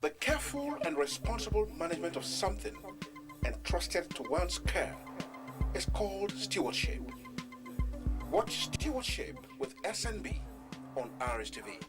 The careful and responsible management of something entrusted to one's care is called stewardship. Watch Stewardship with SNB on RSTV.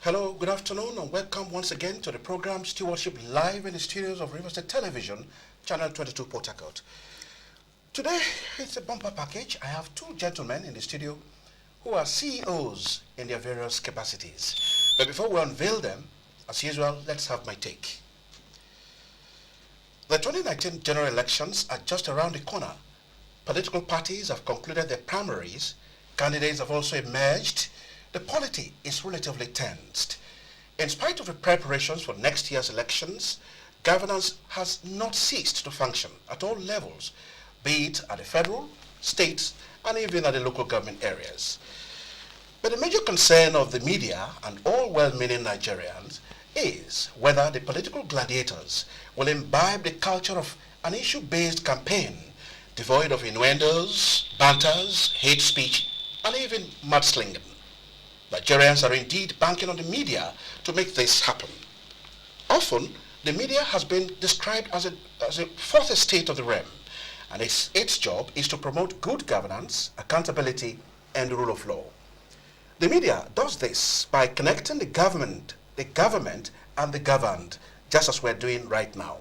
Hello, good afternoon, and welcome once again to the program Stewardship live in the studios of River State Television, Channel 22 Port Harcourt. Today, it's a bumper package. I have two gentlemen in the studio who are CEOs in their various capacities. But before we unveil them, as usual, let's have my take. The 2019 general elections are just around the corner. Political parties have concluded their primaries. Candidates have also emerged. The polity is relatively tensed. In spite of the preparations for next year's elections, governance has not ceased to function at all levels, be it at the federal, state, and even at the local government areas. But the major concern of the media and all well-meaning Nigerians is whether the political gladiators will imbibe the culture of an issue-based campaign devoid of innuendos, banters, hate speech, and even mudslinging. Nigerians are indeed banking on the media to make this happen. Often, the media has been described as a fourth estate of the realm, and its job is to promote good governance, accountability, and the rule of law. The media does this by connecting the government, and the governed, just as we're doing right now.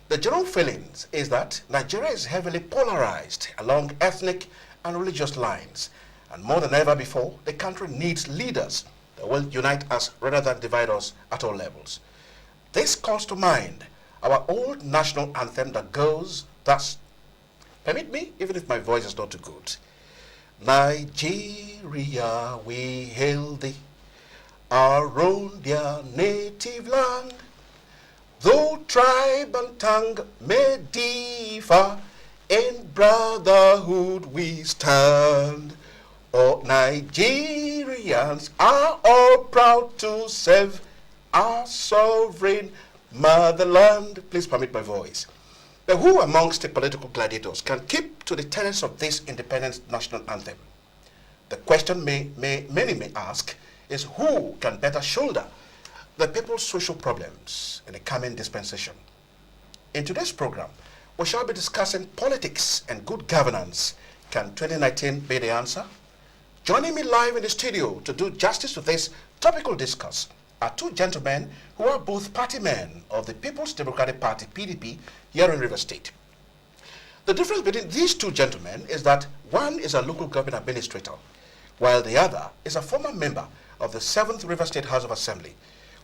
The general feelings is that Nigeria is heavily polarized along ethnic and religious lines, and more than ever before, the country needs leaders that will unite us rather than divide us at all levels. This calls to mind our old national anthem that goes thus. Permit me, even if my voice is not too good. Nigeria, we hail thee, our own dear native land. Though tribe and tongue may differ, in brotherhood we stand. All Nigerians are all proud to serve our sovereign motherland. Please permit my voice. But who amongst the political gladiators can keep to the tenets of this independent national anthem? The question many may ask is who can better shoulder the people's social problems in the coming dispensation? In today's program, we shall be discussing politics and good governance. Can 2019 be the answer? Joining me live in the studio to do justice to this topical discourse are two gentlemen who are both party men of the People's Democratic Party, PDP, here in River State. The difference between these two gentlemen is that one is a local government administrator, while the other is a former member of the 7th River State House of Assembly,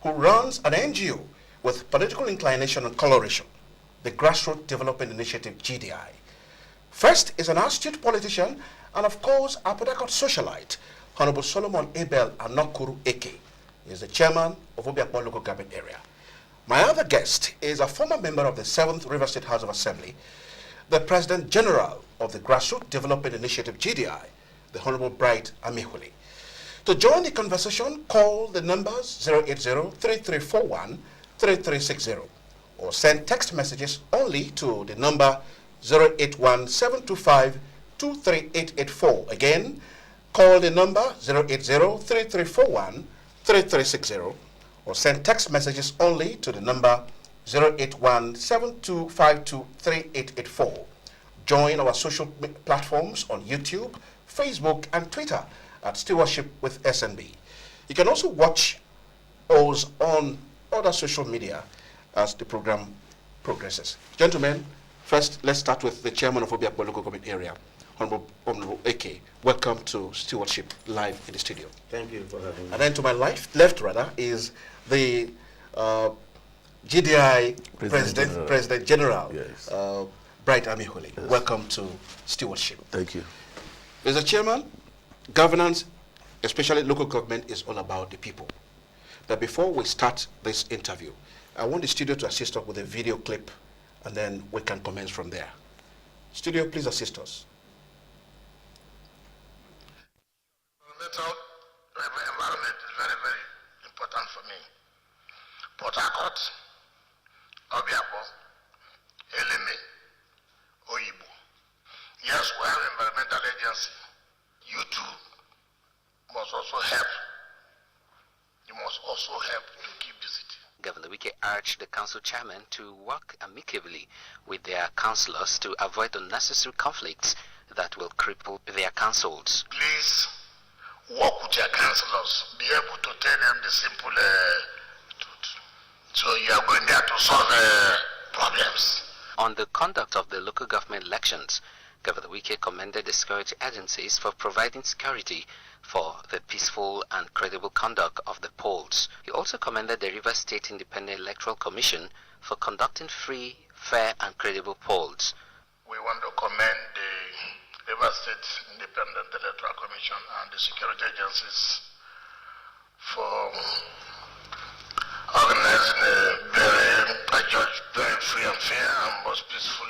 who runs an NGO with political inclination and coloration, the Grassroots Development Initiative, GDI. First is an astute politician and, of course, a Port Harcourt socialite, Honorable Solomon ABEL Anokuru AK. He is the chairman of AKPOR local government area. My other guest is a former member of the 7th River State House of Assembly, the President General of the Grassroots Development Initiative, GDI, the Honorable Bright AMAEWHULE. To join the conversation, call the numbers 080-3341-3360 or send text messages only to the number 081-725-23884. Again, call the number 080-3341-3360 or send text messages only to the number 081-7252-3884. Join our social platforms on YouTube, Facebook, and Twitter at Stewardship with SNB. You can also watch us on other social media as the program progresses. Gentlemen, first, let's start with the chairman of AKPOR local government area, Honorable AK. Welcome to Stewardship live in the studio. Thank you for having me. And then to my left, is the GDI President General, Yes. Bright AMAEWHULE. Yes. Welcome to Stewardship. Thank you. Mr. Chairman, governance, especially local government, is all about the people. But before we start this interview, I want the studio to assist us with a video clip, and then we can commence from there. Studio, please assist us. environment is very, very important for me. Port Harcourt, OBIO, Eleme, OBIO. Yes, we have environmental agency. You too must also help. You must also help to keep the city. Governor Wike urged the council chairman to work amicably with their councillors to avoid unnecessary conflicts that will cripple their councils. Please work with your councillors. Be able to tell them the simple truth. So you are going there to solve problems. On the conduct of the local government elections, Governor Wike commended the security agencies for providing security for the peaceful and credible conduct of the polls. He also commended the Rivers State Independent Electoral Commission for conducting free, fair and credible polls. We want to commend the Rivers State Independent Electoral Commission and the security agencies for organizing a very free and fair and most peaceful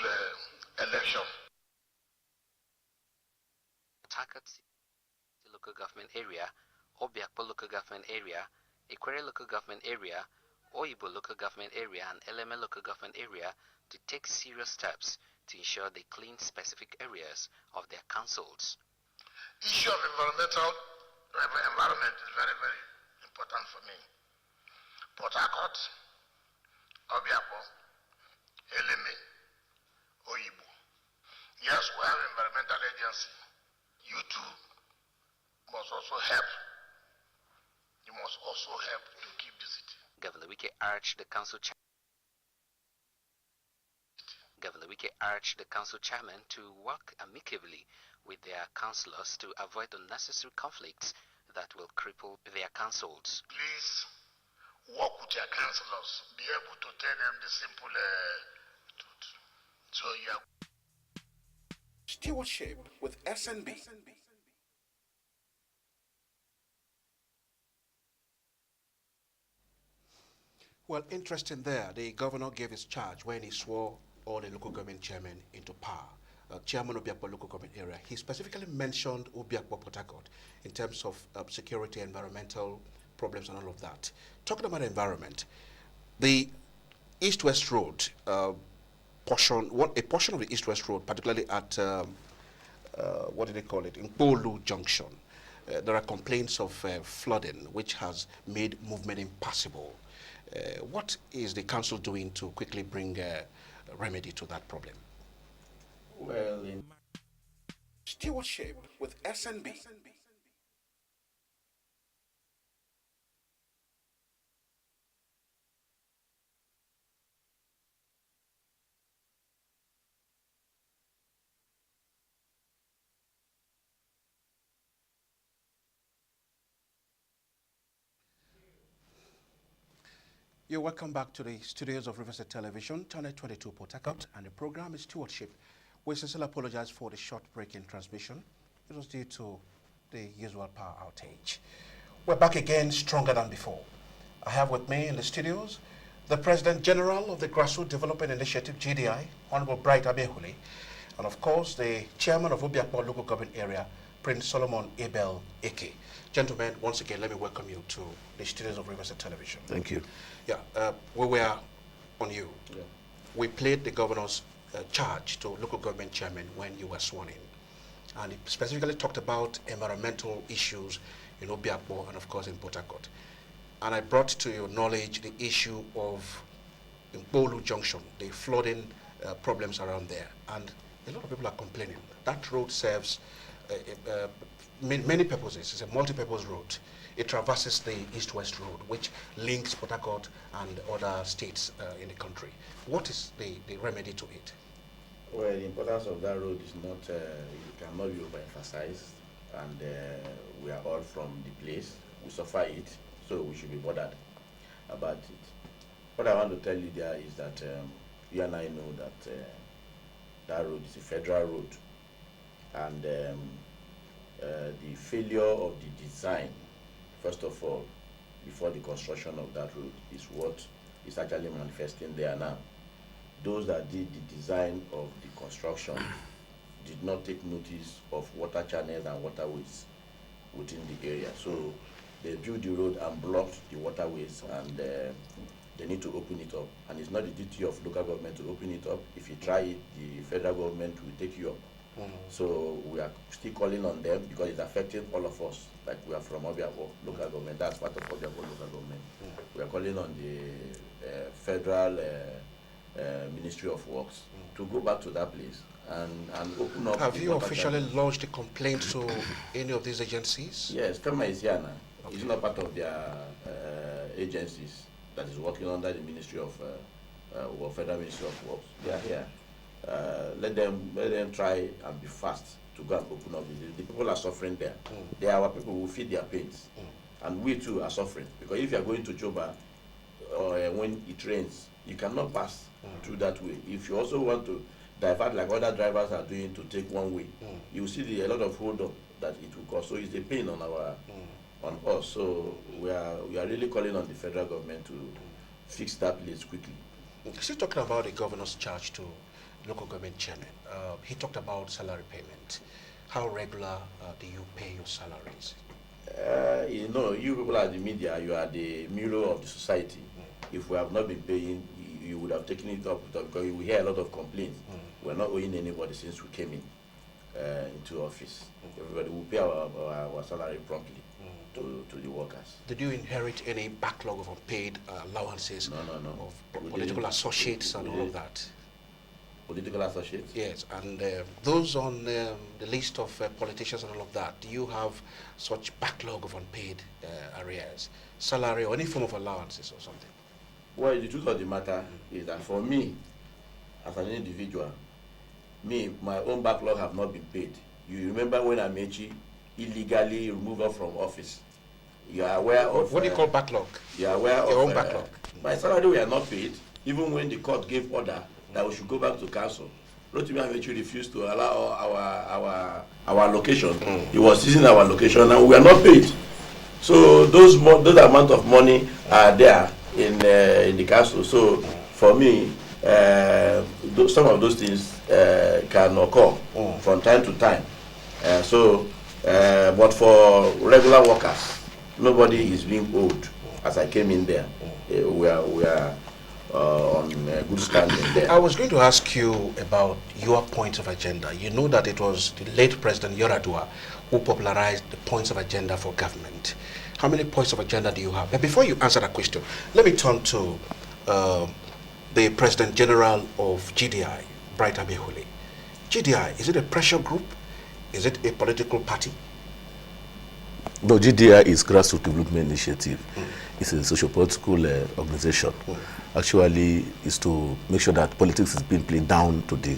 election. Takat local government area, OBIO local government area, Equere local government area, OBIO local government area and Eleme local government area to take serious steps to ensure they clean specific areas of their councils. Issue of environment is very, very important for me. Port Harcourt, OBIO, Eleme, OBIO. Yes, we have environmental agency. You too must also help. You must also help to keep the city. Governor Wike urged the council chairman to work amicably with their councillors to avoid unnecessary conflicts that will cripple their councils. Please work with your councillors. Be able to tell them the simple truth. So you are. Stewardship with SNB. Well, interesting there. The governor gave his charge when he swore all the local government chairmen into power. Chairman of OBIO local government area. He specifically mentioned OBIO Port Harcourt in terms of security, environmental problems and all of that. Talking about environment, the East-West Road a portion of the East-West Road, particularly at, what do they call it, in Bolu Junction, there are complaints of flooding, which has made movement impossible. What is the council doing to quickly bring a remedy to that problem? Well, in Stewardship with SNB. You're welcome back to the studios of Riverside Television, Channel 22 Port Harcourt, and the program is Stewardship. We sincerely apologize for the short break in transmission. It was due to the usual power outage. We're back again, stronger than before. I have with me in the studios the President General of the Grassroots Development Initiative, GDI, Honorable Bright AMAEWHULE, and of course the Chairman of OBIO Local Government Area, Prince Solomon ABEL AK. Gentlemen, once again, let me welcome you to the studios of Riverside Television. thank you. Yeah, we were on you. Yeah. We played the governor's charge to local government chairman when you were sworn in. And he specifically talked about environmental issues in OBIO and of course in Port Harcourt. And I brought to your knowledge the issue of in Bolu Junction, the flooding problems around there. And a lot of people are complaining. That road serves many purposes. It's a multi-purpose road. It traverses the East-West Road, which links Port Harcourt and other states in the country. What is the remedy to it? Well, the importance of that road is not, it cannot be overemphasized, and we are all from the place. We suffer it, so we should be bothered about it. What I want to tell you there is that you and I know that that road is a federal road, and the failure of the design, first of all, before the construction of that road, is what is actually manifesting there now. Those that did the design of the construction did not take notice of water channels and waterways. within the area. So they built the road and blocked the waterways, and they need to open it up. And it's not the duty of local government to open it up. If you try it, the federal government will take you up. So we are still calling on them because it's affecting all of us. Like we are from OBIO local government, that's part of OBIO local government. We are calling on the federal Ministry of Works to go back to that place and open up. Have you officially launched a complaint to any of these agencies? Yes, FEMA is here now. Okay. It's not part of their agencies that is working under the Ministry of Federal Ministry of Works. They are here. Let them try and be fast to go and open up. The people are suffering there. They are our people who feed their pains. And we too are suffering. Because if you are going to Joba, or when it rains, you cannot pass through that way. If you also want to divert like other drivers are doing to take one way, you see a lot of hold up that it will cause. So it's a pain on on us. So we are really calling on the federal government to fix that place quickly. Still talking about the governor's charge to local government chairman. He talked about salary payment. How regular do you pay your salaries? You know, you people are the media, you are the mirror of the society. If we have not been paying, you would have taken it up because we hear a lot of complaints. We're not owing anybody since we came into office. Everybody will pay our salary promptly to the workers. Did you inherit any backlog of unpaid allowances? No. Of political associates and all of that? Political associates? Yes, and those on the list of politicians and all of that, do you have such backlog of unpaid arrears, salary or any form of allowances or something? Well, the truth of the matter is that for me, as an individual, my own backlog have not been paid. You remember when Amechi illegally removed us from office? You are aware of... What do you call backlog? You are aware your of... own backlog? My salary were not paid, even when the court gave order that we should go back to council. Rotimi Amechi refused to allow our location. He was using our location and we are not paid. So those amount of money are there in the council. So for me, some of those things can occur from time to time. But for regular workers, nobody is being owed. As I came in there, we are on good standing there. I was going to ask you about your points of agenda. You know that it was the late President Yaradua who popularized the points of agenda for government. How many points of agenda do you have? But before you answer that question, let me turn to the President General of GDI, Bright AMAEWHULE. GDI, is it a pressure group? Is it a political party? No, GDI is Grassroots Development Initiative. It's a socio-political organization. Actually, is to make sure that politics is being played down to the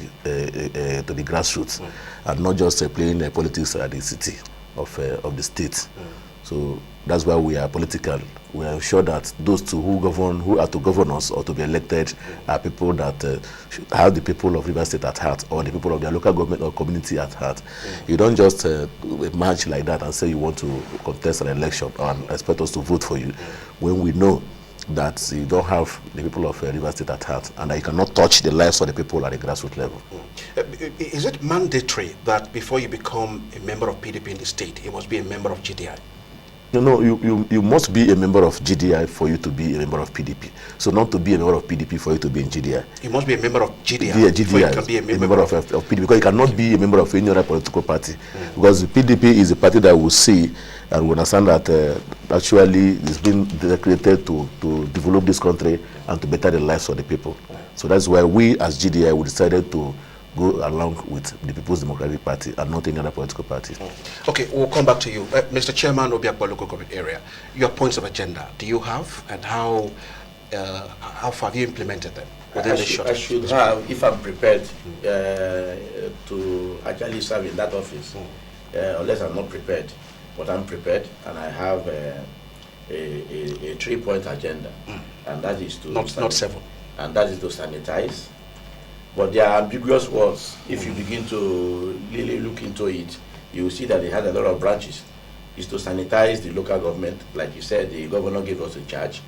grassroots, and not just playing politics at the city of the state. So that's why we are political. We are sure that those who are to govern us or to be elected are people that have the people of River State at heart, or the people of their local government or community at heart. You don't just march like that and say you want to contest an election and expect us to vote for you when we know that you don't have the people of River State at heart and that you cannot touch the lives of the people at the grassroots level. Is it mandatory that before you become a member of PDP in the state, you must be a member of GDI? No, you must be a member of GDI for you to be a member of PDP. So not to be a member of PDP for you to be in GDI. You must be a member of GDI, before you can be a member of PDP, because you cannot be a member of any other political party. Because the PDP is a party that will see and will understand that actually it's been created to develop this country and to better the lives of the people. So that's why we as GDI we decided to go along with the People's Democratic Party and not any other political party. Okay, we'll come back to you. Mr. Chairman of AKPOR local government area, your points of agenda, do you have, and how far have you implemented them? I should have, if I'm prepared to actually serve in that office, unless I'm not prepared. But I'm prepared, and I have a 3-point agenda, and that is to... Not 7. And that is to sanitize. But there are ambiguous words. If you begin to really look into it, you will see that it has a lot of branches. It's to sanitize the local government. Like you said, the governor gave us a charge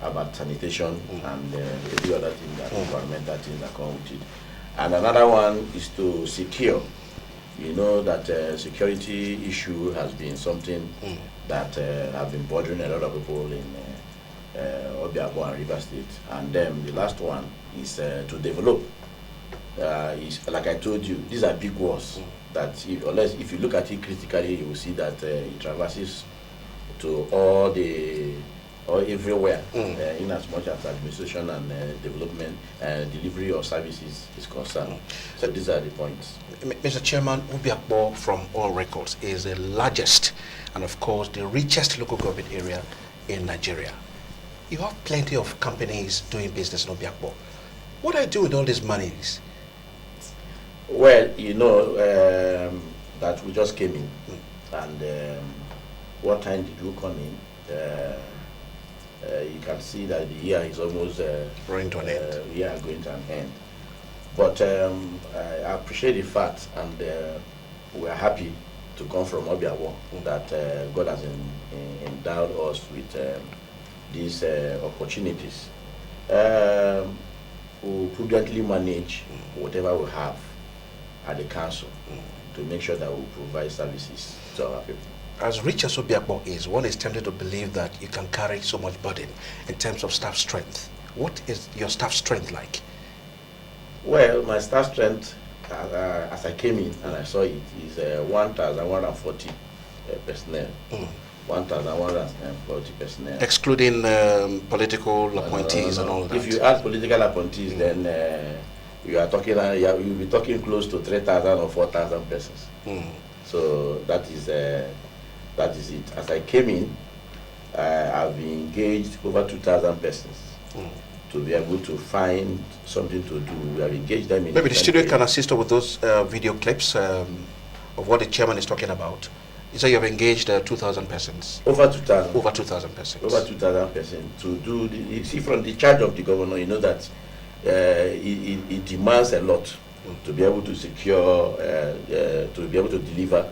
about sanitation and every other thing, that environmental things that come with it. And another one is to secure You know that security issue has been something that have been bothering a lot of people in OBIO and River State. And then the last one is to develop. Like I told you, these are big wars that if you look at it critically, you will see that it traverses to or everywhere, in as much as administration and development and delivery of services is concerned. So these are the points. Mr. Chairman, OBIO, from all records, is the largest and, of course, the richest local government area in Nigeria. You have plenty of companies doing business in OBIO. What are you doing with all these monies? Well, you know that we just came in, and what time did you come in? You can see that the year is almost going to an end. Going to an end. But I appreciate the fact, and we are happy to come from OBIO, that God has endowed us with these opportunities. We prudently manage whatever we have at the council to make sure that we provide services to our people. As rich as OBIO is, one is tempted to believe that you can carry so much burden in terms of staff strength. What is your staff strength like? Well, my staff strength, as I came in and I saw it, is 1,140 personnel. 1,140 personnel. Excluding political appointees and all that. If you add political appointees, then you'll be talking close to 3,000 or 4,000 persons. So that is it. As I came in, I've engaged over 2,000 persons to be able to find something to do. We have engaged them in. Maybe the studio can assist us with those video clips of what the chairman is talking about. You say you have engaged 2,000 persons. Over 2,000. Over 2,000 persons. Over 2,000 persons to do. You see, from the charge of the governor, you know that it demands a lot to be able to secure, to be able to deliver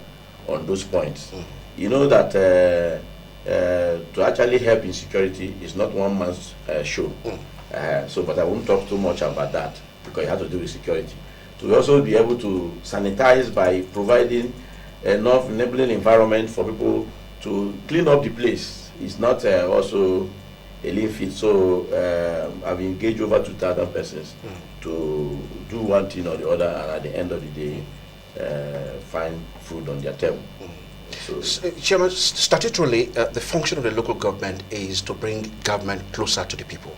on those points. You know that to actually help in security is not one man's show. But I won't talk too much about that because it has to do with security. To also be able to sanitize by providing enough enabling environment for people to clean up the place is not also a lean fit. So I've engaged over 2,000 persons to do one thing or the other, and at the end of the day, find food on their table. So, Chairman, statutorily, the function of the local government is to bring government closer to the people.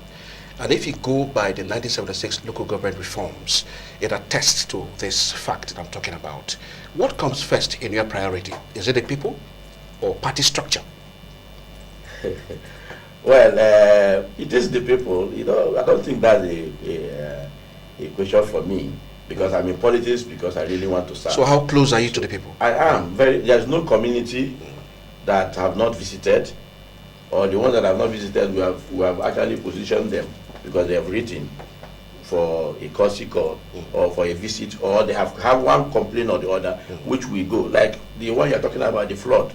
And if you go by the 1976 local government reforms, it attests to this fact that I'm talking about. What comes first in your priority? Is it the people or party structure? Well, it is the people. You know, I don't think that's a question for me, because I'm in politics because I really want to serve. So how close are you to the people? I am very. There's no community that have not visited, or the ones that have not visited, we have actually positioned them because they have written for a courtesy call or for a visit, or they have one complaint or the other, which we go. Like the one you're talking about, the flood.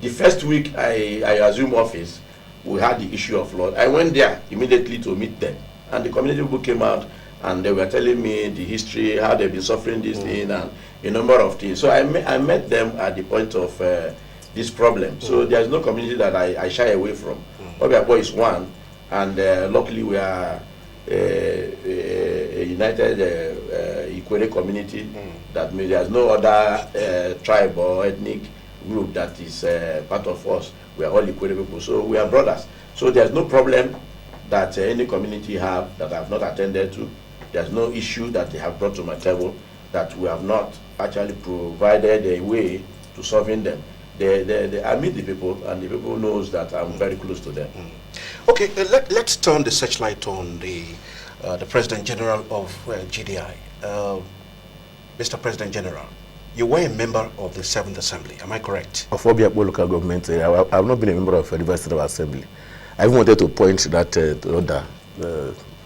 The first week I assumed office, we had the issue of flood. I went there immediately to meet them, and the community people came out and they were telling me the history, how they've been suffering this thing, and a number of things. So I met them at the point of this problem. So there's no community that I shy away from. OBIO is one, and luckily we are a united Ikwere community. That means there's no other tribe or ethnic group that is part of us. We are all Ikwere people, so we are brothers. So there's no problem that any community have that I have not attended to. There's no issue that they have brought to my table that we have not actually provided a way to solving them. I meet the people, and the people knows that I'm very close to them. Okay, let's turn the searchlight on the President General of GDI. Mr. President General, you were a member of the 7th Assembly, am I correct? Of OBIO local government, I have not been a member of the University Assembly. I even wanted to point that order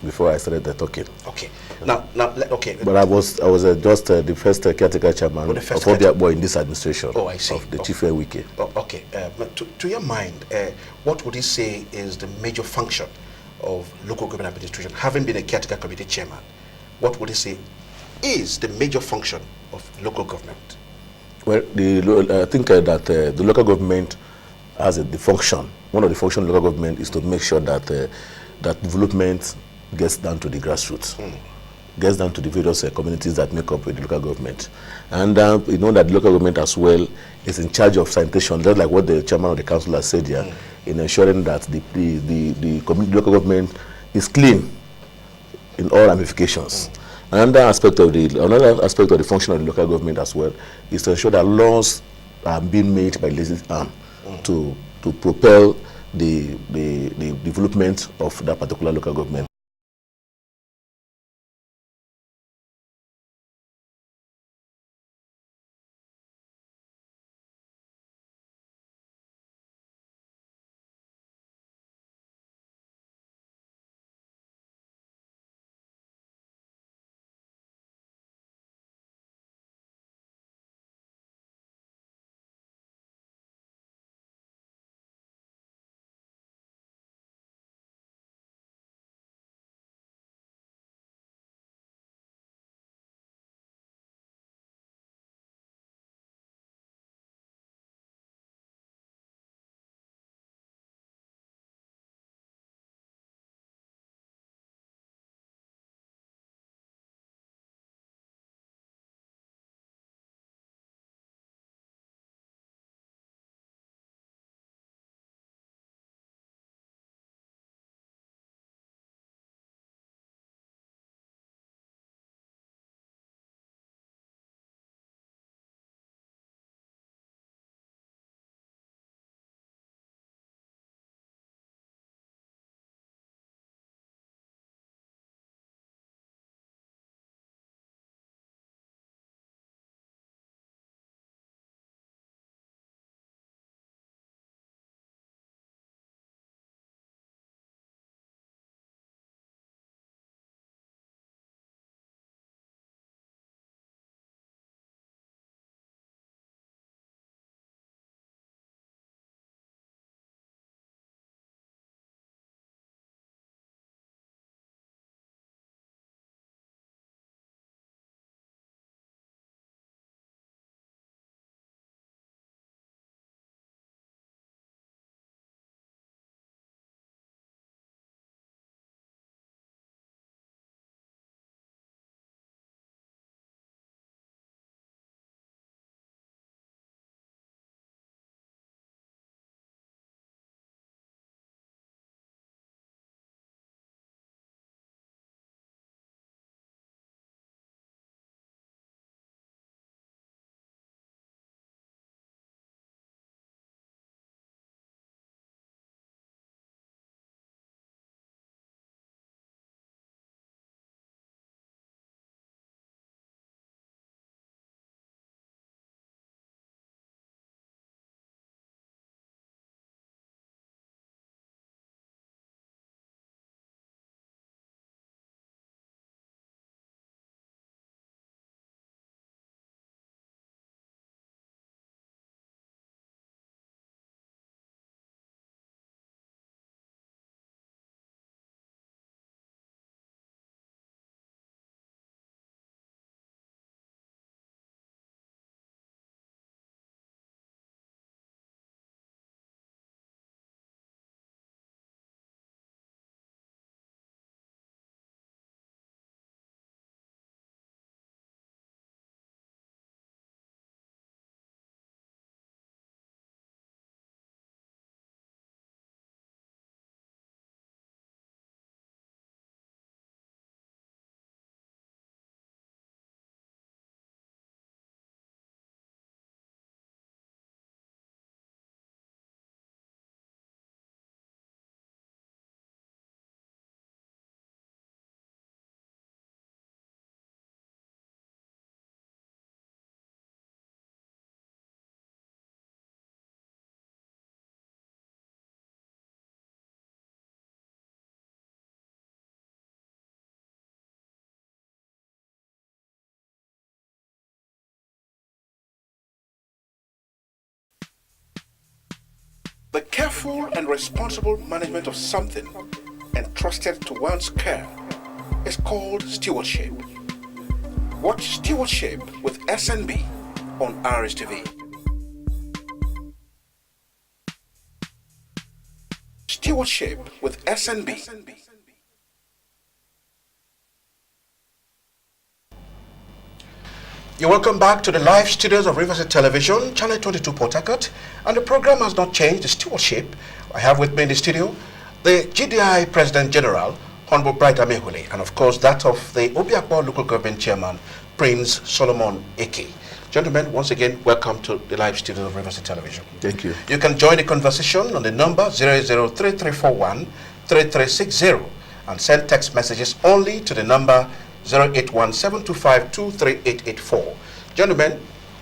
before I started the talking. Okay. Now, okay. But I was just the first caretaker chairman of OBIO in this administration. Oh, I see. Of the Chief Wike. Oh, okay. But to your mind, what would you say is the major function of local government administration? Having been a caretaker committee chairman, what would you say is the major function of local government? Well, I think that the local government has the function. One of the functions of the local government is to make sure that that development gets down to the grassroots, gets down to the various communities that make up the local government. And you know that the local government as well is in charge of sanitation, just like what the chairman of the council has said here, in ensuring that the local government is clean in all ramifications. Another aspect of the function of the local government as well is to ensure that laws are being made by legislative arm to propel the development of that particular local government. The careful and responsible management of something entrusted to one's care is called stewardship. Watch Stewardship with SNB on RSTV. Stewardship with SNB. You're welcome back to the live studios of Riverside Television, Channel 22 Port Harcourt, and the program has not changed, the stewardship. I have with me in the studio the GDI President General, Honorable Bright AMAEWHULE, and of course that of the AKPOR Local Government Chairman, Prince Solomon Eke. Gentlemen, once again, welcome to the live studios of Riverside Television. Thank you. You can join the conversation on the number 003341-3360 and send text messages only to the number 081-725-23884. Gentlemen,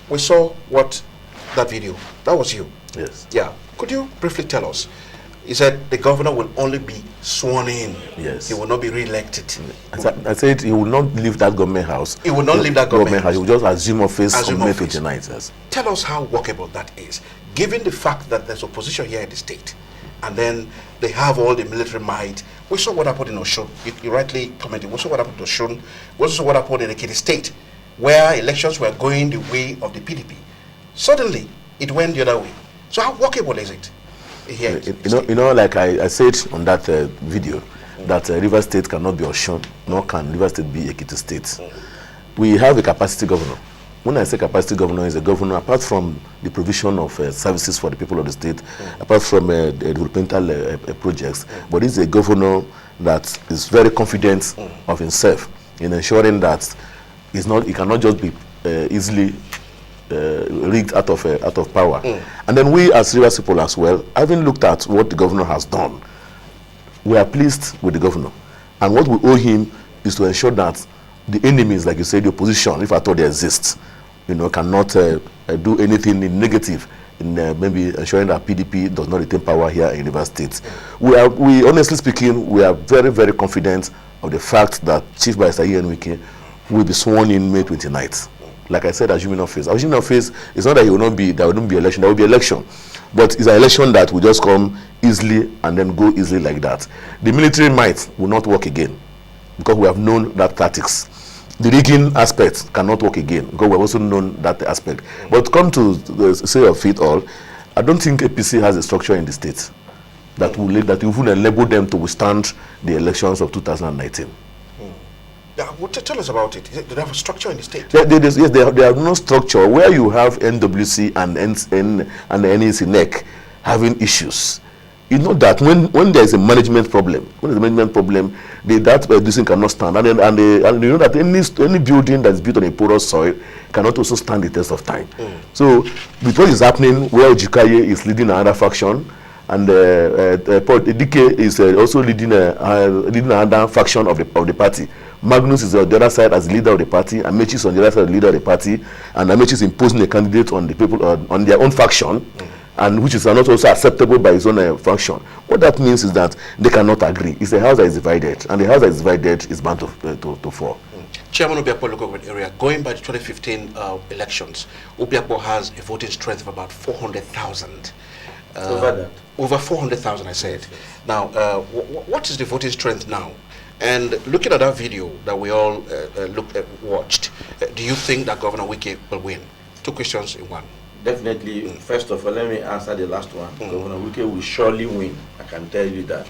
we saw that video. That was you. Yes. Yeah. Could you briefly tell us? He said the governor will only be sworn in. Yes. He will not be re-elected. I said he will not leave that government house. He will not leave that government house. He will just assume office on May 29th. Yes. Tell us how workable that is, given the fact that there's opposition here in the state, and then they have all the military might. We saw what happened in Osun. You rightly commented. We saw what happened in Osun. We also saw what happened in Ekiti State, where elections were going the way of the PDP. Suddenly, it went the other way. So how workable is it? Here like I said on that video, that Rivers State cannot be Osun, nor can Rivers State be Ekiti State. We have a capacity governor. When I say capacity governor, is a governor apart from the provision of services for the people of the state, apart from developmental projects, but is a governor that is very confident of himself in ensuring that he cannot just be easily rigged out of power. And then we as Rivers people as well, having looked at what the governor has done, we are pleased with the governor. And what we owe him is to ensure that the enemies, like you said, the opposition, if at all they exist, cannot do anything in negative in maybe ensuring that PDP does not retain power here in Rivers State. We honestly speaking, we are very, very confident of the fact that Chief Barrister Wike will be sworn in May 29th. Like I said, assuming office. Assuming office is not that there will not be election. There will be election, but it's an election that will just come easily and then go easily like that. The military might will not work again because we have known that tactics. The rigging aspect cannot work again because we have also known that aspect. But come to the say of it all, I don't think APC has a structure in the state that will enable them to withstand the elections of 2019. Yeah, tell us about it. Do they have a structure in the state? Yes, they have no structure. Where you have NWC and the NEC having issues, you know that when there is a management problem, that thing cannot stand, and you know that any building that is built on a porous soil cannot also stand the test of time. So with what is happening, where Ojikaye is leading another faction, and DK is also leading another faction of the party. Magnus is on the other side as leader of the party, Amechi is on the other side as leader of the party, and Amechi is imposing a candidate on the people on their own faction, and which is not also acceptable by his own faction. What that means is that they cannot agree. It's a house that is divided, and the house that is divided is bound to fall. Chairman of Obiakpor local government area, going by the 2015 elections, Obiakpor has a voting strength of about 400,000. Over 400,000, I said. Now, what is the voting strength now? And looking at that video that we all watched, do you think that Governor Wike will win? Two questions in one. Definitely. First of all, let me answer the last one. Governor Wike will surely win. I can tell you that.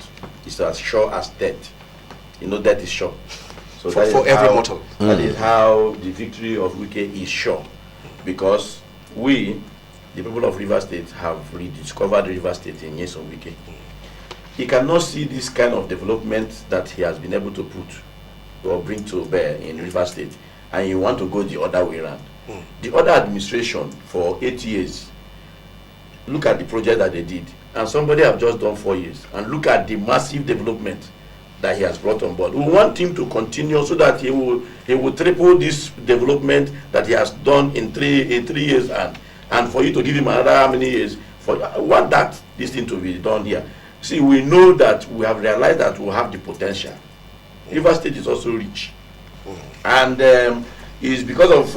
It's as sure as death. Death is sure. So for every mortal. That is how the victory of Wike is sure. Because we, the people of Rivers State, have rediscovered Rivers State in years of Wike. He cannot see this kind of development that he has been able to put or bring to bear in Rivers State, and you want to go the other way around. The other administration for 8 years, look at the project that they did, and somebody have just done 4 years, and look at the massive development that he has brought on board. We want him to continue so that he will triple this development that he has done in three years, and for you to give him another how many years? I want this thing to be done here. See, we know that we have realized that we have the potential. Rivers State is also rich. And it's because of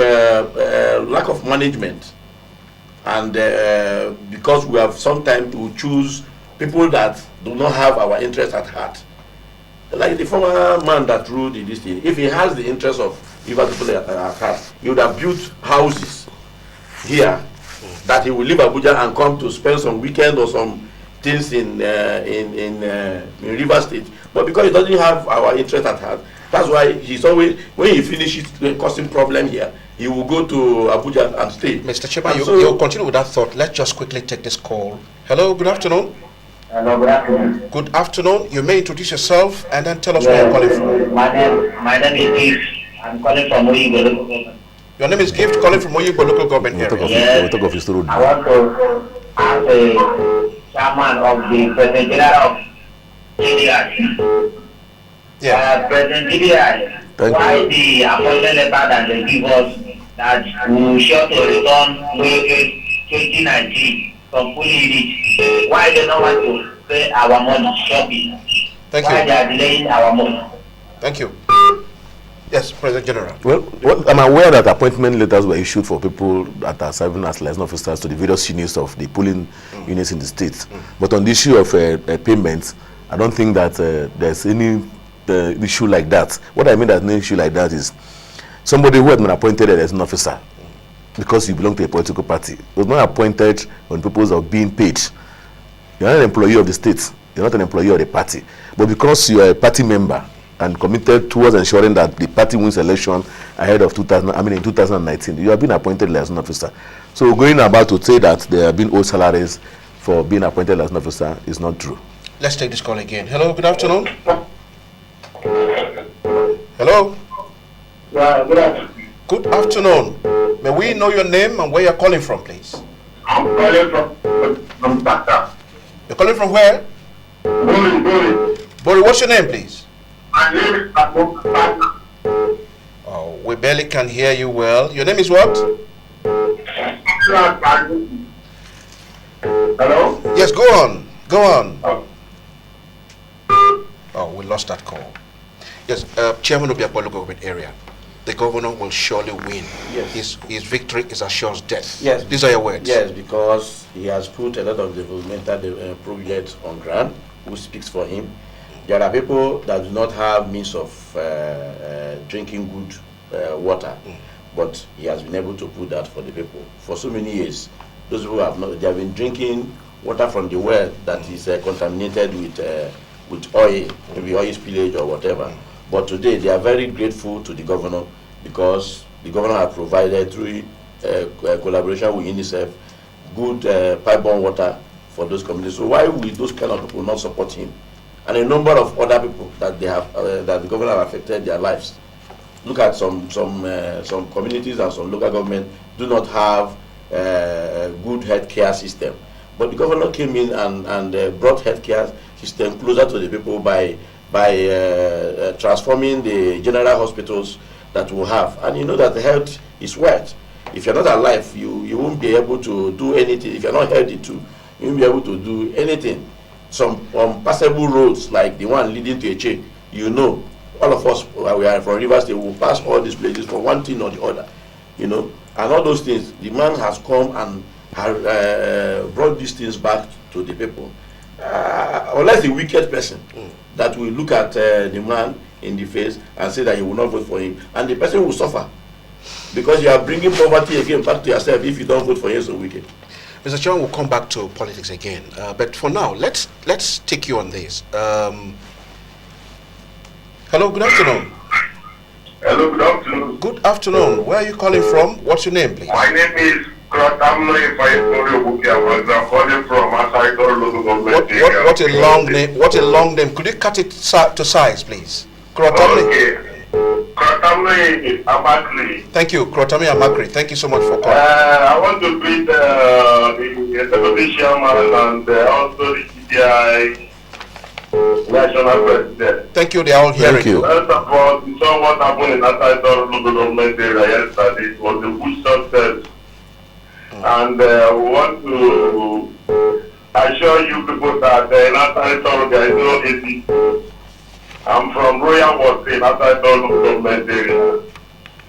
lack of management. And because we have sometimes to choose people that do not have our interest at heart. Like the former man that ruled this thing, if he has the interest of Rivers people at heart, he would have built houses here, that he will leave Abuja and come to spend some weekend or some things in River State. But because he doesn't have our interest at heart, that's why he's always, when he finishes causing problem here, he will go to Abuja and stay. Mr. Chairman, you'll continue with that thought. Let's just quickly take this call. Hello, good afternoon. Hello, good afternoon. Good afternoon. You may introduce yourself and then tell us where you're calling from. My name is Gift. I'm calling from Oyigbo local government. Your name is Gift, calling from Oyigbo local government area. Yes. We'll talk of his road. I want to ask the chairman of the President General of GDI. Yeah. President GDI, why the appointment letter that they give us that we sure to return 2019 from fully rich? Why they don't want to pay our money shopping? Thank Why you. they are delaying our money? Thank you. Yes, President General. Well, I'm aware that appointment letters were issued for people that are serving as liaison officers to the various units of the polling units in the state. But on the issue of payments, I don't think that there's any issue like that. What I mean that no issue like that is somebody who has been appointed as an officer because you belong to a political party was not appointed on purpose of being paid. You're not an employee of the state. You're not an employee of the party. But because you are a party member and committed towards ensuring that the party wins election ahead of in 2019, you have been appointed as an officer. So going about to say that there have been old salaries for being appointed as an officer is not true. Let's take this call again. Hello, good afternoon. Hello. Yeah, good afternoon. Good afternoon. May we know your name and where you're calling from, please? I'm calling from Dhaka. You're calling from where? Bori. Bori, what's your name, please? My name is Dhaka. Oh, we barely can hear you well. Your name is what? Hello? Yes, go on. Go on. Oh. Oh, we lost that call. Yes, Chairman of the local government area. The governor will surely win. Yes. His victory is assured death. Yes. These are your words. Yes, because he has put a lot of developmental projects on ground, who speaks for him. There are people that do not have means of drinking good water, but he has been able to put that for the people. For so many years, those who have not, they have been drinking water from the well that is contaminated with oil, maybe oil spillage or whatever. But today they are very grateful to the governor because the governor has provided through collaboration with UNICEF good pipe-borne water for those communities. So why will those kind of people not support him? And a number of other people that they have that the governor have affected their lives. Look at some communities and some local government do not have a good healthcare system, but the governor came in and brought healthcare system closer to the people by transforming the general hospitals that we have. And you know that the health is wealth. If you're not alive, you won't be able to do anything. If you're not healthy too, you won't be able to do anything. Some unpassable roads like the one leading to Eche, you know, all of us, we are from River State, will pass all these places for one thing or the other, you know. And all those things, the man has come and has brought these things back to the people. Unless a wicked person that will look at the man in the face and say that he will not vote for him, and the person will suffer because you are bringing poverty again back to yourself if you don't vote for him. So wicked. Mr. Chairman, we'll come back to politics again, but for now, let's take you on this. Hello, good afternoon. Hello, good afternoon. Good afternoon. Where are you calling from? What's your name, please? My name is Kratamle Faisori. I'm calling from Asaidor local government area. What a long name. What a long name. Could you cut it to size, please? Krotamle. Okay. Kratamle Amakri. Thank you, Krotami Amakri. Thank you so much for calling. I want to greet the SNB chairman and also the GDI national president. Thank you. They are all hearing Thank you. First of all, we saw what happened in Asaidor local government area yesterday. It was a huge success. And we want to assure you people that in Asaidor there is no easy. I'm from Royal Ward in Asaidor local government area.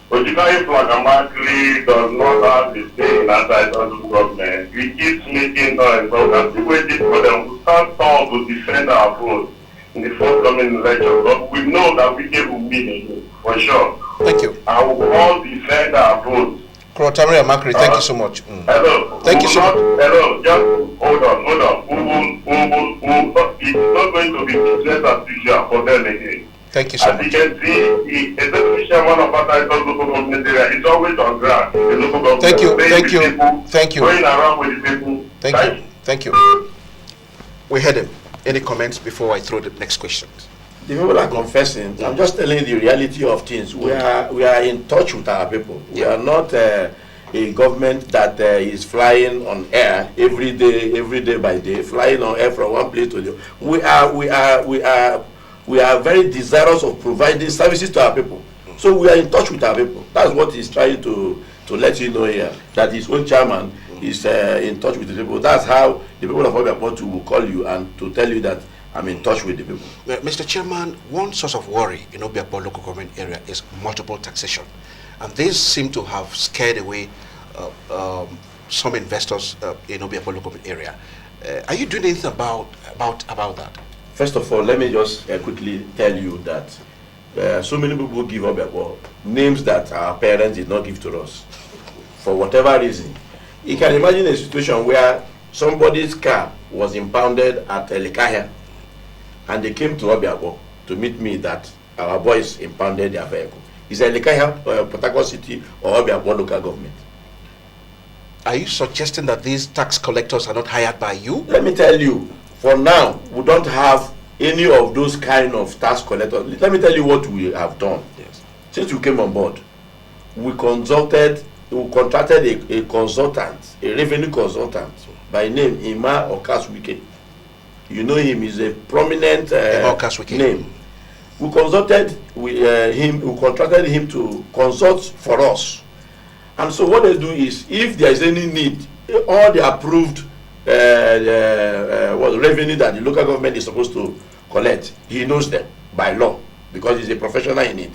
Ojikari Flagamakli does not have the say in Asaidor local government. We keep making noise, but we can still wait for them. We stand tall to defend our vote in the forthcoming election. But we know that we will win again, for sure. Thank you. And we will all defend our vote. Krotami Tamara Makri, thank you so much. Hello. Thank you so much. Hello, just hold on. It's not going to be business as usual for them again. Thank you so much. As you can see, the executive chairman of Patai's local government area is always on ground. The local government. Thank you. Going around with the people. Thank you. We heard him. Any comments before I throw the next question? The people are confessing. I'm just telling you the reality of things. We are in touch with our people. We are not a government that is flying on air every day by day, flying on air from one place to the other. We are very desirous of providing services to our people. So we are in touch with our people. That's what he's trying to let you know here, that his own chairman is in touch with the people. That's how the people of OBIO will call you and to tell you that I'm in touch with the people. Mr. Chairman, one source of worry in OBIO local government area is multiple taxation. And this seems to have scared away some investors in OBIO local government area. Are you doing anything about that? First of all, let me just quickly tell you that so many people give OBIO names that our parents did not give to us for whatever reason. You can imagine a situation where somebody's car was impounded at Elikahia and they came to OBIO to meet me that our boys impounded their vehicle. Is Elikahia Port Harcourt City or OBIO local government? Are you suggesting that these tax collectors are not hired by you? Let me tell you, for now, we don't have any of those kind of tax collectors. Let me tell you what we have done. Yes. Since we came on board, we contracted a consultant, a revenue consultant by name Ima Okaswike. You know him, he's a prominent name. We consulted him, we contracted him to consult for us. And so what they do is, if there is any need, all the approved revenue that the local government is supposed to collect, he knows them by law because he's a professional in it.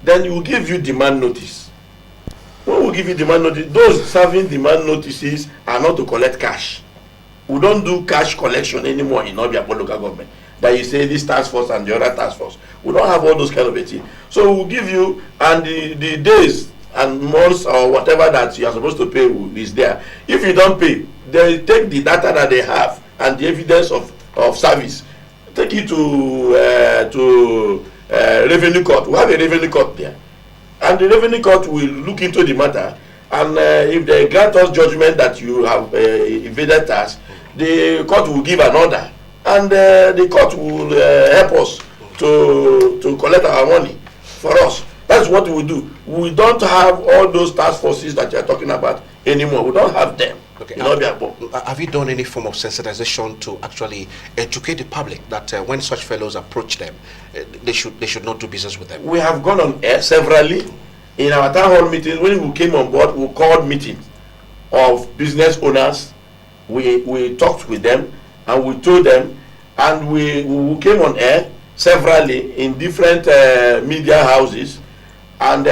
Then he will give you demand notice. When we give you demand notice, those serving demand notices are not to collect cash. We don't do cash collection anymore in OBIO local government. That you say this task force and the other task force. We don't have all those kind of things. So we'll give you, and the days and months or whatever that you are supposed to pay is there. If you don't pay, they take the data that they have and the evidence of service, take it to revenue court. We have a revenue court there, and the revenue court will look into the matter, and if they grant us judgment that you have evaded tax, the court will give an order, and the court will help us to collect our money for us. That's what we do. We don't have all those task forces that you're talking about anymore. We don't have them. Okay. Have you done any form of sensitization to actually educate the public that when such fellows approach them, they should not do business with them? We have gone on air severally. In our town hall meetings, when we came on board, we called meetings of business owners. We talked with them and we told them, and we came on air severally in different media houses. And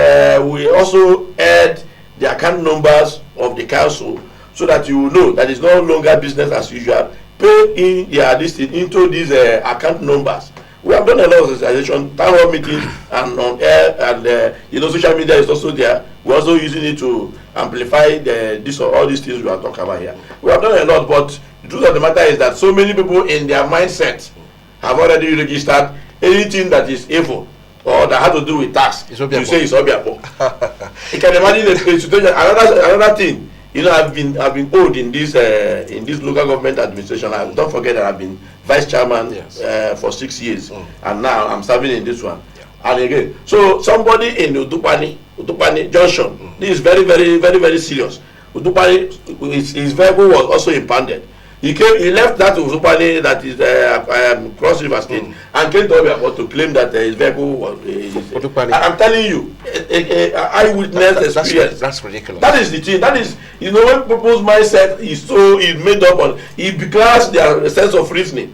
we also add the account numbers of the council so that you will know that it's no longer business as usual. Pay in into these account numbers. We have done a lot of sensitization, town hall meetings, and on air, and social media is also there. We're also using it to amplify all these things we are talking about here. We have done a lot, but the truth of the matter is that so many people in their mindset have already registered anything that is evil or that has to do with tax. You say it's OBIO. You can imagine a situation. Another thing, I've been old in this local government administration. Don't forget that I've been vice chairman for 6 years, and now I'm serving in this one. Yeah. And again, so somebody in Udupani Junction, this is very, very, very, very serious. Udupani, his vehicle was also impounded. He left that Udupani, that is Cross River State, and came to OBIO to claim that his vehicle was. I'm telling you, eyewitness experience. That's ridiculous. That is the thing. That is, when people's mindset is made up on, it becomes their sense of reasoning.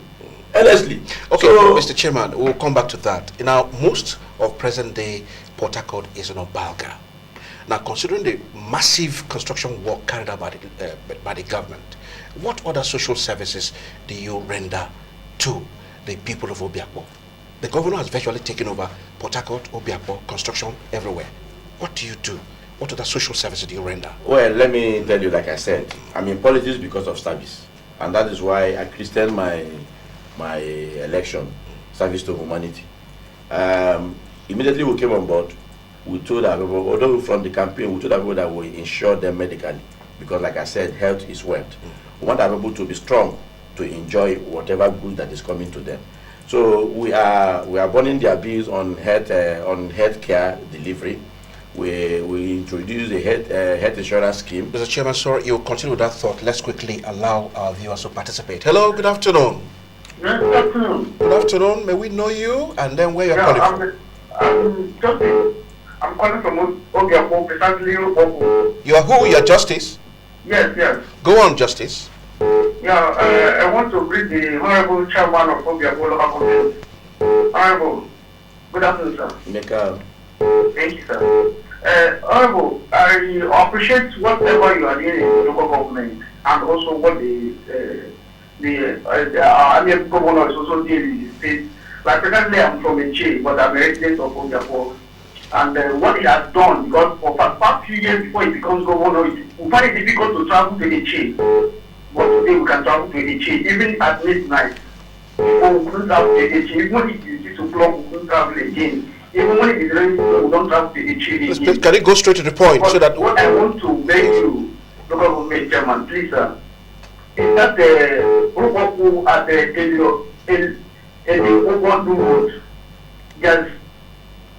Honestly. Okay, so, Mr. Chairman, we'll come back to that. Now, most of present-day Port Harcourt is in Obalga. Now, considering the massive construction work carried out by the government, what other social services do you render to the people of OBIO? The governor has virtually taken over Port Harcourt, OBIO, construction everywhere. What do you do What other social services do you render? Well, let me tell you, like I said, I'm in politics because of service. And that is why I christened my election, Service to Humanity. Immediately we came on board, we told our people, although from the campaign, we told our people that we insure them medically. Because like I said, health is wealth. We want our people to be strong, to enjoy whatever good that is coming to them. So we are burning their bills on healthcare delivery. We introduced a health insurance scheme. Mr. Chairman, sorry, you continue with that thought. Let's quickly allow our viewers to participate. Hello, good afternoon. Yes, good afternoon. Good afternoon. May we know you and then where you're calling from? I'm calling from OBIO, precisely OBIO. You are who? You are Justice? Yes, yes. Go on, Justice. Yeah, I want to greet the Honorable Chairman of OBIO local government. Honorable, good afternoon, sir. Meka. Thank you, sir. Honorable, I appreciate whatever you are doing in local government and also what the AMAEWHULE governor is also doing in the state. Like, presently, I'm from Eche, but I'm a resident of OBIO. And what he has done, because for the past few years before he becomes governor, we find it difficult to travel to Eche. But today we can travel to Eche, even at midnight. Before we couldn't travel to Eche, even if it is 6 o'clock, we couldn't travel again. Even when it is raining, we don't travel to Eche again. Can it go straight to the point? But so that what I want to beg you, local government chairman, please, sir, is that the group of people at the Oguandu Road, there's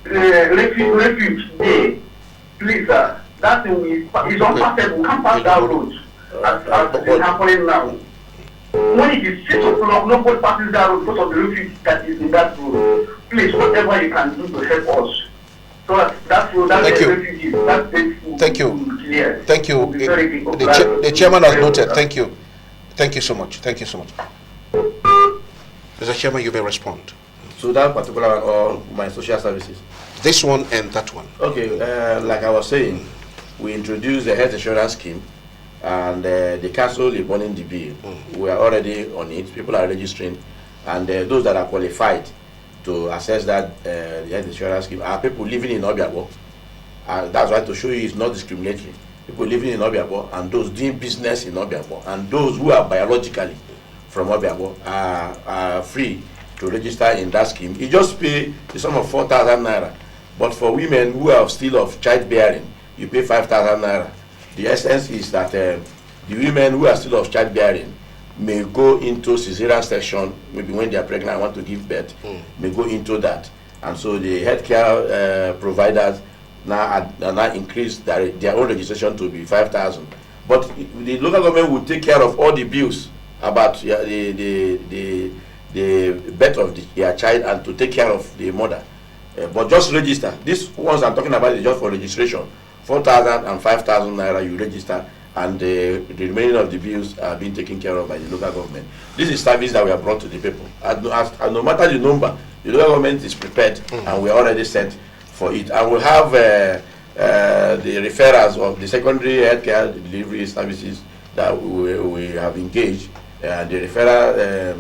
refuge there. Please, sir, that thing is unpassable. We can't pass that road as it's happening now. When it is 6 o'clock, nobody passes that road because of the refuge that is in that road. Please, whatever you can do to help us. So that road, that's the refugees, that's the Thank you. Clear. Thank you. The chairman has noted. Thank you. Thank you so much. Thank you so much. Mr. Chairman, you may respond. So that particular or my social services? This one and that one. Okay, like I was saying, we introduced the health insurance scheme and the council is burning the bill. We are already on it, people are registering, and those that are qualified to access that the health insurance scheme are people living in OBIO. That's why to show you it's not discriminatory. People living in OBIO and those doing business in OBIO and those who are biologically from OBIO are free to register in that scheme. You just pay the sum of 4,000 naira. But for women who are still of childbearing, you pay 5,000 naira. The essence is that the women who are still of childbearing may go into cesarean section, maybe when they are pregnant and want to give birth, may go into that. And so the healthcare providers now increase their own registration to be 5,000. But the local government will take care of all the bills about the birth of their child and to take care of the mother. But just register. These ones I'm talking about is just for registration. 4,000 and 5,000 naira you register, and the remaining of the bills are being taken care of by the local government. This is service that we have brought to the people. And no matter the number, the local government is prepared, and we are already set for it. And we have the referrals of the secondary healthcare delivery services that we have engaged. The referral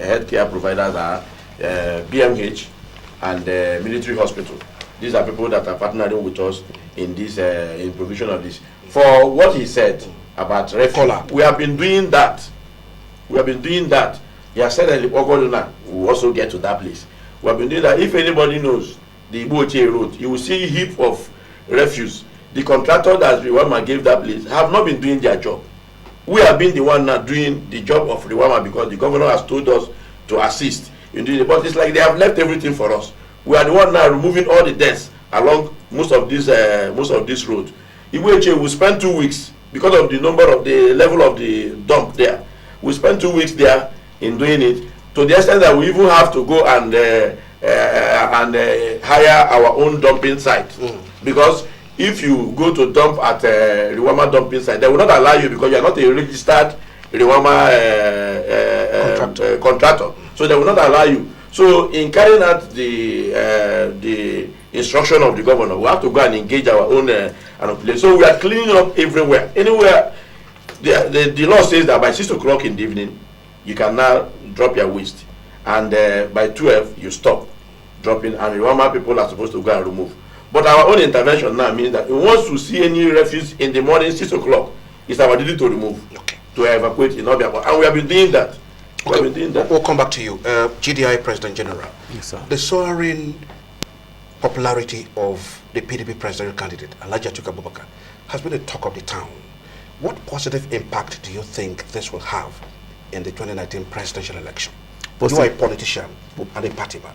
healthcare providers are BMH and military hospital. These are people that are partnering with us in this in provision of this. For what he said about referral, we have been doing that. We have been doing that. He has said that we will also get to that place. We have been doing that. If anybody knows the Ibuoche road, you will see a heap of refuse. The contractor that Riwama gave that place have not been doing their job. We have been the one now doing the job of Riwama because the governor has told us to assist in doing it. But it's like they have left everything for us. We are the one now removing all the debts along most of this road. Ibuoche will spend 2 weeks because of the level of the dump there. We spend 2 weeks there in doing it, to the extent that we even have to go and hire our own dumping site. Because if you go to dump at Riwama dumping site, they will not allow you because you are not a registered Riwama contractor. So they will not allow you. So in carrying out the instruction of the governor, we have to go and engage our own place. So we are cleaning up everywhere. Anywhere, the law says that by 6 o'clock in the evening, you can now drop your waste. And by 12, you stop dropping. And Riwama people are supposed to go and remove. But our own intervention now means that once we see any refuse in the morning, 6 o'clock, it's our duty to remove, to evacuate in Obiabo. And we have been doing that. We'll come back to you. GDI President General. Yes, sir. The soaring popularity of the PDP presidential candidate, Alhaji Atiku Abubakar, has been the talk of the town. What positive impact do you think this will have in the 2019 presidential election? You are a politician and a party man.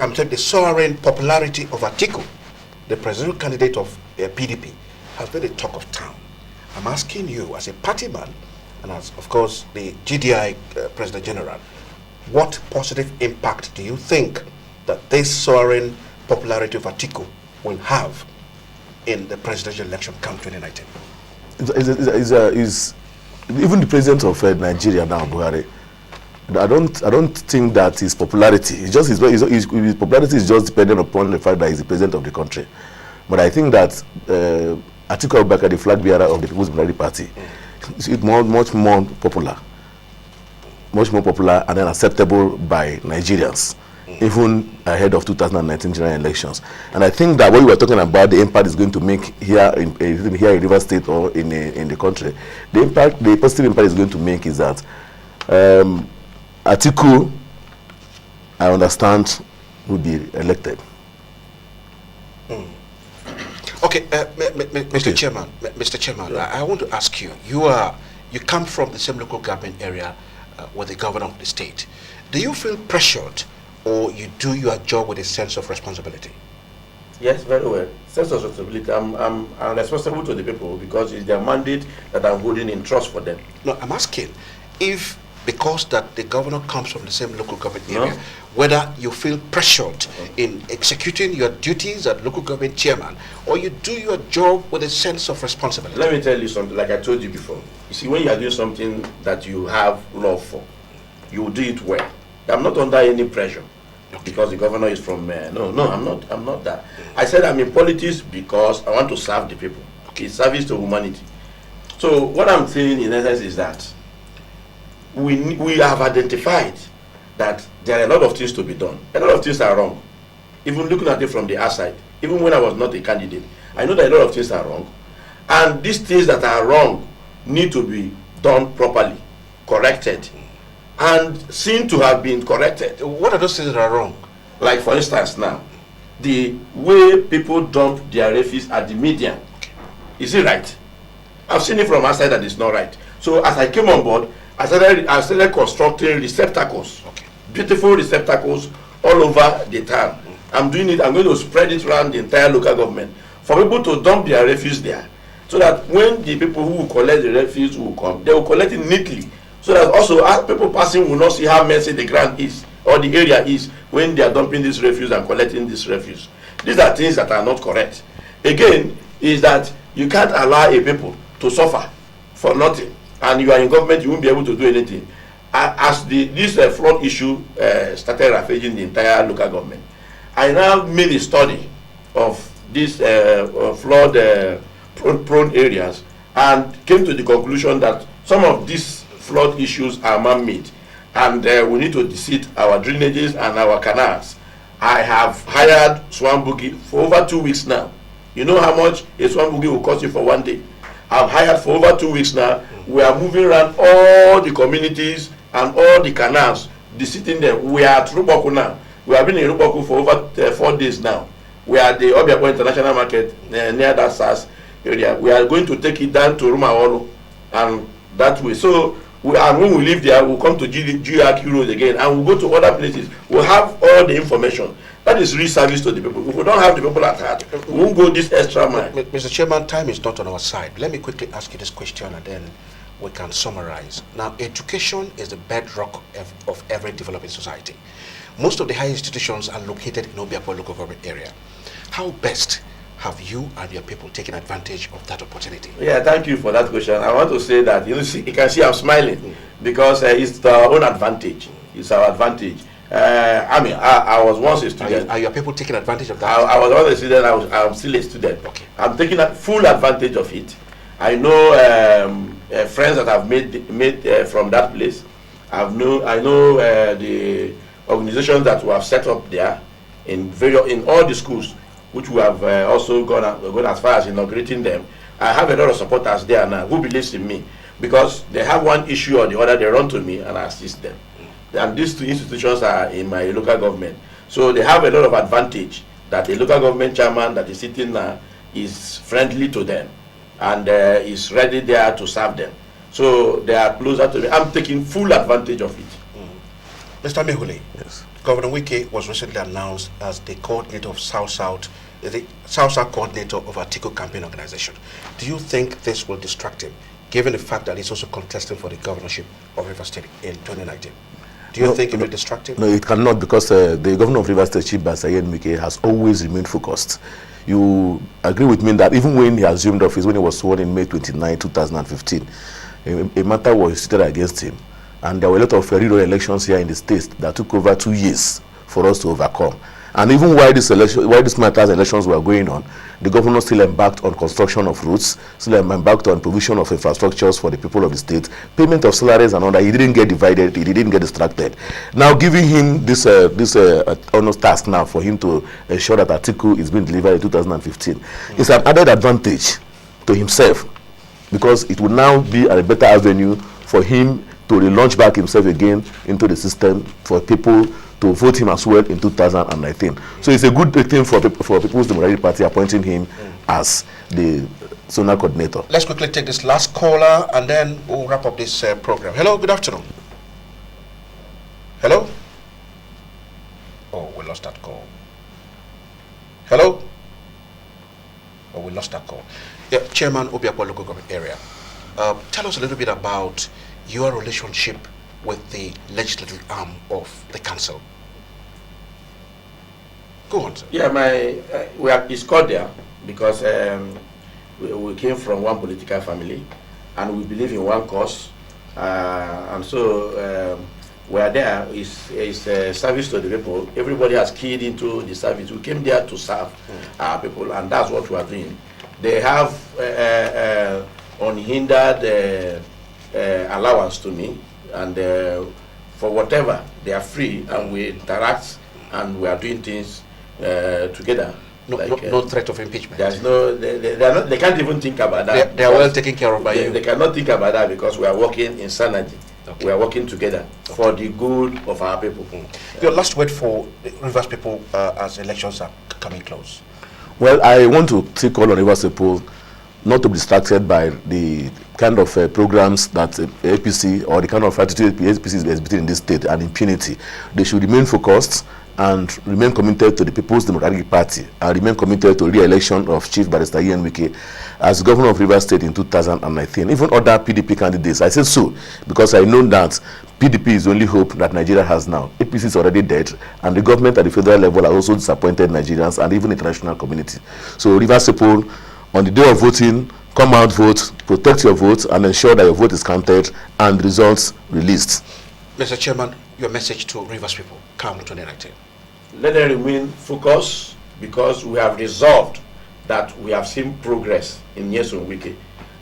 I'm saying the soaring popularity of Atiku, the presidential candidate of PDP, has been the talk of town. I'm asking you, as a party man, and as, of course, the GDI President General, what positive impact do you think that this soaring popularity of Atiku will have in the presidential election come 2019? Even the president of Nigeria now, Buhari, I don't think that his popularity, his popularity is just dependent upon the fact that he's the president of the country. But I think that Atiku Abubakar, the flag bearer of the People's Democratic Party, is much more popular and then acceptable by Nigerians, even ahead of 2019 general elections. And I think that what we were talking about, the impact is going to make here in Rivers State or in the country, the positive impact is going to make is that Atiku, I understand, will be elected. Okay, Mr. Chairman, I want to ask you. You come from the same local government area with the governor of the state. Do you feel pressured, or you do your job with a sense of responsibility? Yes, very well. Sense of responsibility. I'm responsible to the people because it's their mandate that I'm holding in trust for them. No, I'm asking if, because that the governor comes from the same local government area, whether you feel pressured in executing your duties as local government chairman, or you do your job with a sense of responsibility. Let me tell you something, like I told you before. You see, when you are doing something that you have love for, you will do it well. I'm not under any pressure because the governor is from, I'm not that. I said I'm in politics because I want to serve the people. It's service to humanity. So what I'm saying in essence is that we have identified that there are a lot of things to be done. A lot of things are wrong. Even looking at it from the outside, even when I was not a candidate, I know that a lot of things are wrong. And these things that are wrong need to be done properly, corrected, and seem to have been corrected. What are those things that are wrong? Like, for instance, now, the way people dump their refuse at the median, is it right? I've seen it from outside that it's not right. So as I came on board, I started constructing receptacles, beautiful receptacles all over the town. I'm doing it, I'm going to spread it around the entire local government for people to dump their refuse there. So that when the people who will collect the refuse will come, they will collect it neatly. So that also people passing will not see how messy the ground is or the area is when they are dumping this refuse and collecting this refuse. These are things that are not correct. Again, is that you can't allow a people to suffer for nothing. And you are in government, you won't be able to do anything. As this flood issue started ravaging the entire local government, I now made a study of these flood prone areas and came to the conclusion that some of these flood issues are man-made, and we need to deseed our drainages and our canals. I have hired swan buggy for over 2 weeks now. You know how much a swan buggy will cost you for 1 day? I've hired for over 2 weeks now. We are moving around all the communities and all the canals, deseeding them. We are at Ruboku now. We have been in Ruboku for over 4 days now. We are at the OBIO International Market near that SAS area. We are going to take it down to Rumawolo and that way. So, and when we leave there, we'll come to GRQ Road again and we'll go to other places. We'll have all the information. That is real service to the people. If we don't have the people at heart, we won't go this extra mile. Mr. Chairman, time is not on our side. Let me quickly ask you this question and then we can summarize. Now, education is the bedrock of every developing society. Most of the higher institutions are located in Obiabo local government area. How best have you and your people taken advantage of that opportunity? Yeah, thank you for that question. I want to say that, you can see I'm smiling because it's our own advantage. It's our advantage. I was once a student. Are your people taking advantage of that? I was once a student. I'm still a student. Okay. I'm taking full advantage of it. I know friends that I've made from that place. I know the organizations that we have set up there in all the schools. which we have also gone as far as inaugurating them. I have a lot of supporters there now who believes in me, because they have one issue or the other, they run to me and I assist them. And these two institutions are in my local government. So they have a lot of advantage that a local government chairman that is sitting now is friendly to them and is ready there to serve them. So they are closer to me. I'm taking full advantage of it. Mr. AMAEWHULE, Yes. Governor Wike was recently announced as the coordinator of South-South, the South-South coordinator of Atiku campaign organization. Do you think this will distract him, given the fact that he's also contesting for the governorship of Rivers State in 2019? Do you think it will distract him? No, it cannot, because the governor of Rivers State, Chief Basayen Wike, has always remained focused. You agree with me that even when he assumed office, when he was sworn in May 29, 2015, a matter was stated against him. And there were a lot of real elections here in the state that took over 2 years for us to overcome. And even while these matters elections were going on, the governor still embarked on construction of roads, still embarked on provision of infrastructures for the people of the state, payment of salaries and all that. He didn't get divided, he didn't get distracted. Now giving him this honor task now for him to ensure that Atiku is being delivered in 2015 is an added advantage to himself, because it will now be a better avenue for him to relaunch back himself again into the system, for people to vote him as well in 2019. So it's a good thing for People's Democratic Party appointing him as the zonal coordinator. Let's quickly take this last caller and then we'll wrap up this program. Hello, good afternoon. Hello? Oh, we lost that call. Hello? Oh, we lost that call. Yeah, Chairman, OBIO local government area. Tell us a little bit about your relationship with the legislative arm of the council. Go on, sir. Yeah, it's cordial because we came from one political family and we believe in one cause. And so we are there is service to the people. Everybody has keyed into the service. We came there to serve our people, and that's what we are doing. They have unhindered allowance to me, and for whatever they are free, and we interact and we are doing things together. No threat of impeachment. There's no, they can't even think about that. They are well taken care of by you. They cannot think about that because we are working in synergy. Okay. We are working together for the good of our people. Your last word for Rivers people as elections are coming close. Well, I want to take all on Rivers people not to be distracted by the kind of programs that APC or the kind of attitude APC is exhibiting in this state and impunity. They should remain focused and remain committed to the People's Democratic Party and remain committed to re-election of Chief Barrister Ian Wike as governor of Rivers State in 2019. Even other PDP candidates, I said so because I know that PDP is the only hope that Nigeria has now. APC is already dead, and the government at the federal level has also disappointed Nigerians and even international community. So Rivers people, on the day of voting, come out, vote, protect your vote, and ensure that your vote is counted and results released. Mr. Chairman, your message to Rivers people, come 2019. Let them remain focused because we have resolved that we have seen progress in Nyesom Wike.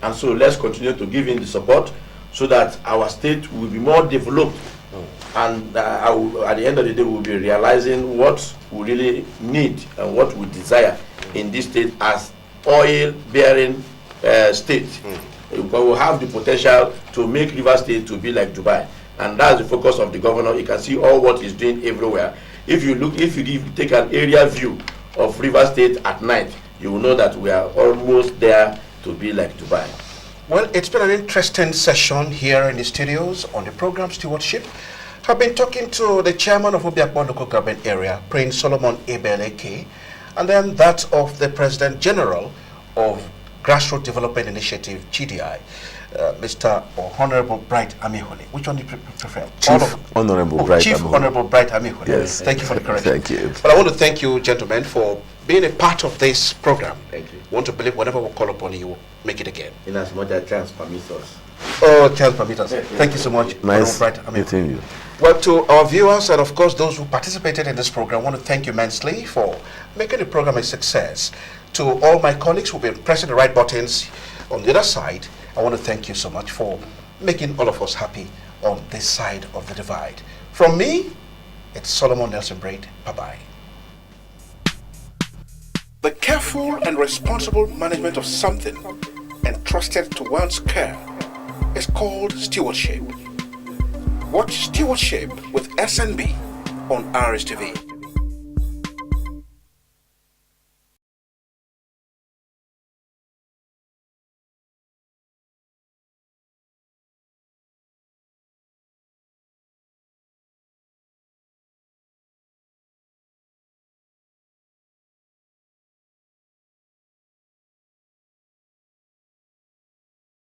And so let's continue to give him the support so that our state will be more developed. And at the end of the day, we'll be realizing what we really need and what we desire in this state as oil-bearing state. But we'll have the potential to make Rivers State to be like Dubai. And that's the focus of the governor. You can see all what he's doing everywhere. If you take an area view of Rivers State at night, you will know that we are almost there to be like Dubai. Well, it's been an interesting session here in the studios on the program Stewardship. I've been talking to the chairman of OBIO local government area, Prince Solomon ABEL AK, and then that of the President General of Grassroots Development Initiative, GDI, Mr. Honorable Bright AMAEWHULE. Which one do you prefer? Chief Honorable Bright Chief AMAEWHULE. Honorable Bright AMAEWHULE. Yes. Thank you for the correction. Thank you. But I want to thank you, gentlemen, for being a part of this program. Thank you. I want to believe whenever we call upon you, you will make it again. In as much as chance permits us. Oh, chance permit us. Thank you so much, Nice Honorable Bright AMAEWHULE. meeting you. Well, to our viewers and of course those who participated in this program, I want to thank you immensely for making the program a success. To all my colleagues who've been pressing the right buttons on the other side, I want to thank you so much for making all of us happy on this side of the divide. From me, it's Solomon Nelson Braid. Bye-bye. The careful and responsible management of something entrusted to one's care is called stewardship. Watch Stewardship with SNB on RSTV.